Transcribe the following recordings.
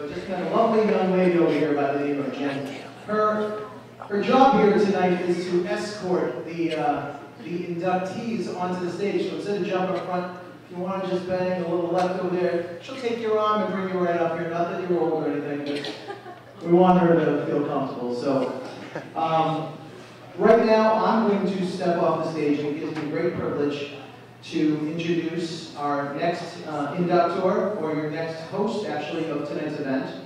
but just met a lovely young lady over here by the name of Jen. Her job here tonight is to escort the inductees onto the stage. So instead of jumping up front, if you want to just bang a little left over there, she'll take your arm and bring you right up here. Not that you're old or anything, but we want her to feel comfortable. So right now, I'm going to step off the stage, and it gives me great privilege to introduce our next inductor, or your next host, actually, of tonight's event.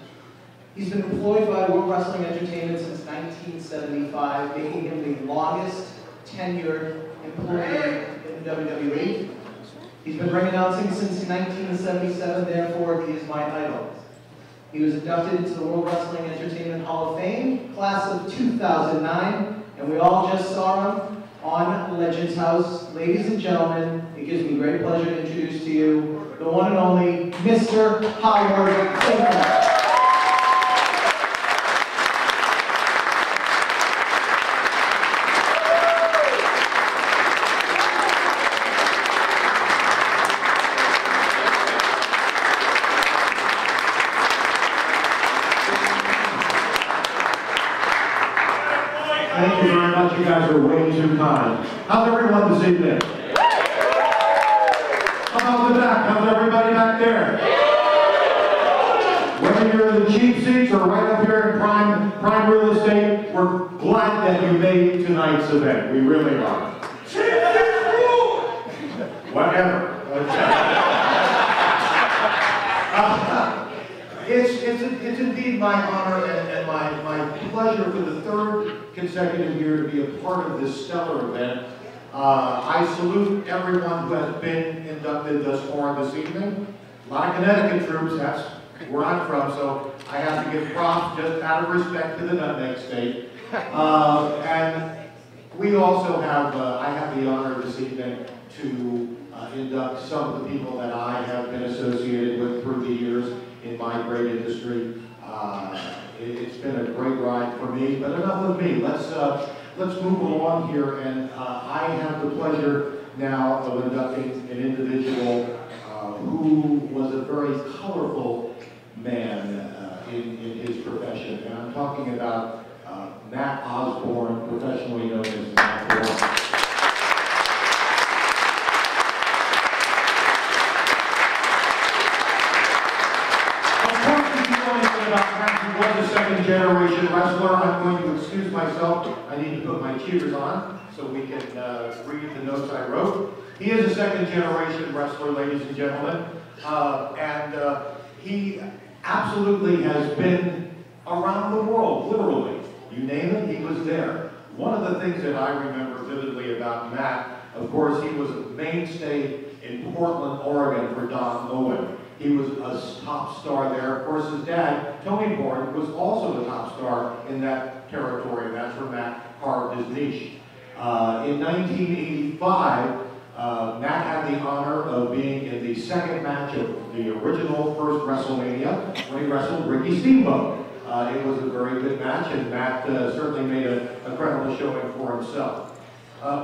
He's been employed by World Wrestling Entertainment since 1975, making him the longest tenured employee in WWE. He's been ring announcing since 1977, therefore he is my idol. He was inducted into the World Wrestling Entertainment Hall of Fame, class of 2009, and we all just saw him on Legends House. Ladies and gentlemen, it gives me great pleasure to introduce to you the one and only Mr. Howard Finkel. Thank you very much. You guys are way too kind. How's everyone this evening? How about the back? How's everybody back there? Whether you're in the cheap seats or right up here in prime real estate, we're glad that you made tonight's event. We really are. Whatever. It's indeed my honor and my pleasure for the third consecutive year to be a part of this stellar event. I salute everyone who has been inducted thus far this evening. A lot of Connecticut troops, that's where I'm from, so I have to give props just out of respect to the Nutmeg State. And we also have, I have the honor this evening to induct some of the people that I have been associated with through the years in my great industry. It's been a great ride for me, but enough of me. Let's move along here, and I have the pleasure now of inducting an individual who was a very colorful man in his profession, and I'm talking about Matt Osborne, professionally known as Mathew. He was a second-generation wrestler. I'm going to excuse myself. I need to put my cheaters on so we can read the notes I wrote. He is a second-generation wrestler, ladies and gentlemen, and he absolutely has been around the world, literally. You name it, he was there. One of the things that I remember vividly about Matt, of course, he was a mainstay in Portland, Oregon for Don Owen. He was a top star there. Of course, his dad, Tony Borne, was also a top star in that territory, and that's where Matt carved his niche. In 1985, Matt had the honor of being in the second match of the original first WrestleMania when he wrestled Ricky Steamboat. It was a very good match, and Matt certainly made a credible showing for himself.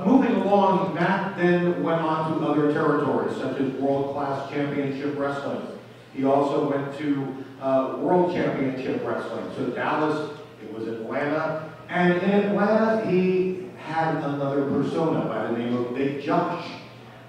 Moving along, Matt then went on to other territories, such as World-Class Championship Wrestling. He also went to World Championship Wrestling. So Dallas, it was Atlanta. And in Atlanta, he had another persona by the name of Big Josh.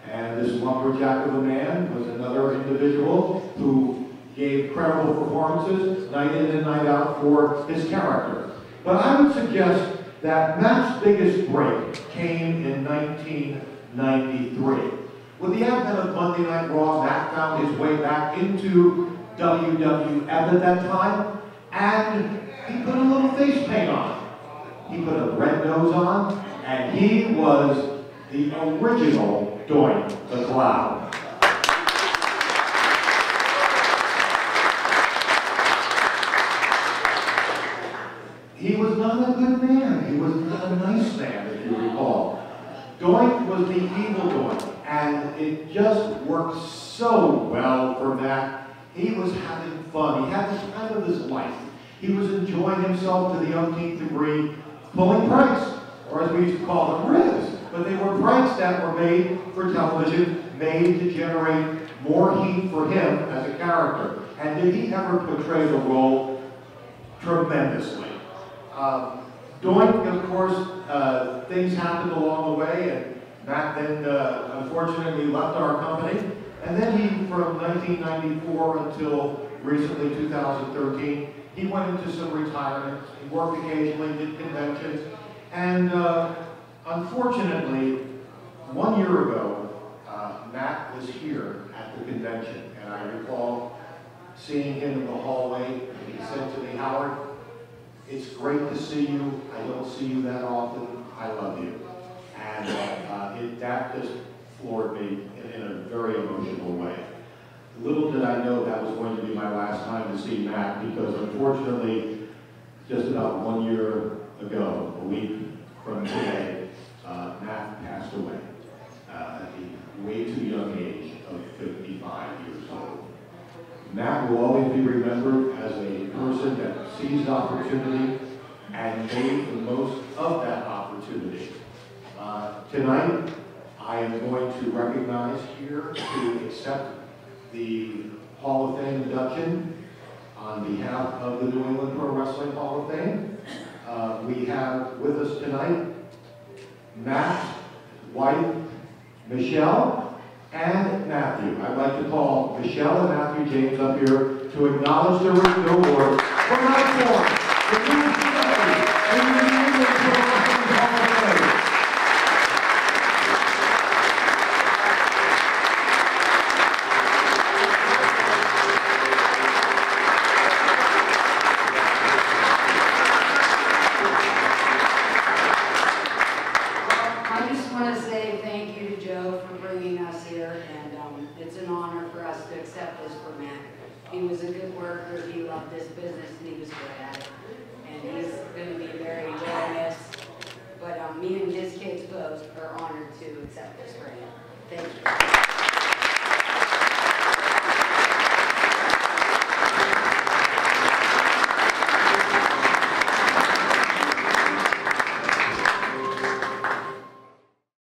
And this lumberjack of a man was another individual who gave credible performances night in and night out for his character. But I would suggest that Matt's biggest break came in 1993. With the advent of Monday Night Raw, Matt found his way back into WWF at that time, and he put a little face paint on. He put a red nose on, and he was the original Doink the Clown. He was not a good man. He was not a nice man, if you recall. Doink was the evil Doink, and it just worked so well for Matt. He was having fun. He had the time of his life. He was enjoying himself to the umpteenth degree, pulling pranks, or as we used to call them, ribs. but they were pranks that were made for television, made to generate more heat for him as a character. And did he ever portray the role tremendously? Doink, of course, things happened along the way, and Matt then unfortunately left our company. And then he, from 1994 until recently 2013, he went into some retirement. He worked occasionally, did conventions, and unfortunately, 1 year ago, Matt was here at the convention, and I recall seeing him in the hallway, and he said to me, "Howard, it's great to see you. I don't see you that often. I love you." And that just floored me in a very emotional way. Little did I know that was going to be my last time to see Matt, because unfortunately, just about 1 year ago, a week from today, Matt passed away at the way too young age of 55 years old. Matt will always be remembered as a person that seized opportunity and made the most of that opportunity. Tonight, I am going to recognize here to accept the Hall of Fame induction on behalf of the New England Pro Wrestling Hall of Fame. We have with us tonight Matt's wife, Michelle, and Matthew. I'd like to call Michelle and Matthew James up here to acknowledge their award for night four, the New England Pro Wrestling Hall of Fame. He was a good worker, he loved this business, and he was good at it. And he's going to be very well missed. But me and his kids both are honored to accept this